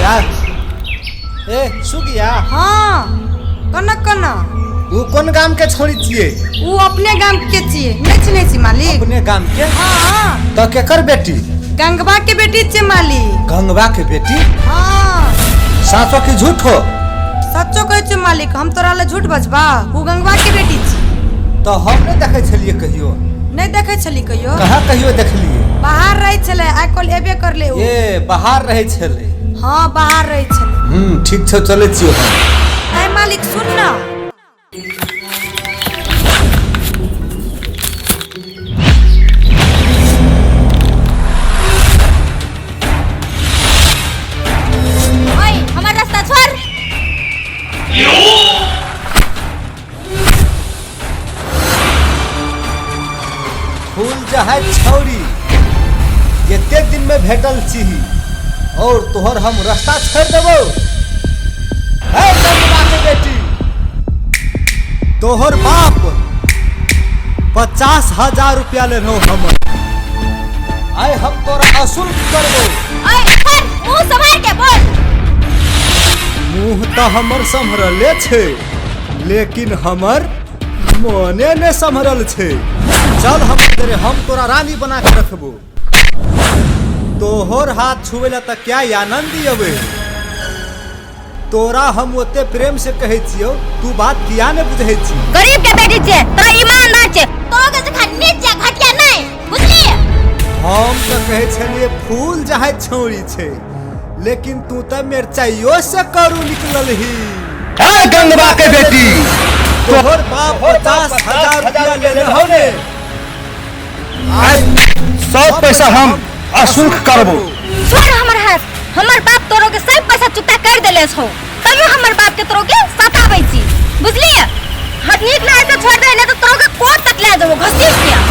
सुगिया सुगिया। हाँ कना वो कौन गांव के छोड़ी छिए? वो अपने गांव के छिए, नहीं चिन्है छी मालिक। अपने गांव के? हाँ। तो केकर बेटी? गंगवा के बेटी छे मालिक। गंगवा के बेटी? हाँ। साचो की झूठ हो? सच्चो कहै छी मालिक, हम तोरा ले झूठ बजबा। वो गंगवा के बेटी छी। तो हम नहीं देखे छलिए कहियो? नहीं देखे छली कहियो। कहाँ कहियो देखलिए? बाहर रहे छले, आइ कल एबे कर ले। ये बाहर रहे छले? हाँ बाहर रहे छले। ठीक छौ, चले छियो हम। ऐ मालिक सुन ना। ओए हमारा रास्ता छोड़। फूल जहाज छौरी एते दिन में भेटल छी और तोहर हम रास्ता छोड़ देबो? है गंगवा के बेटी, तोहर बाप 50,000 रुपया ले रहो हमर। आय हम तोरा असूल करबो। ओए हर मुंह संभाल के बोल। मुंह तो हमर संभरले छे, लेकिन हमर मने ने संभरल छे। चल हम तेरे हम तोरा रानी बना के रखबो। तोहर हाथ छुएला त क्या आनंद अबे। तोरा हम ओते प्रेम से कहे छियो, तू बात किया ने बुझे छी? गरीब के बेटी छे, तोरा ईमानदार छे, तोरा के जखा नीचा घटिया नहीं, बुझली? हम तो कहे छलिए फूल जहाज छौरी छे, लेकिन तू तो मिर्चाइयो से करू निकलल ही। है गंगवा के बेटी, तोहर बाप 50,000 रुपया ले रहो ने। 100 पैसा हम अशुल्क करबो। छोड़ हमर हाथ। हमर बाप तोरो के सब पैसा चुकता कर देले छौ, तभी हमर बाप के तोरो के सताबै छी, बुझली? हट नीक ना ऐसे छोड़ दे, नहीं तो तोरो के कोर्ट तक ले जाबो घसीट के।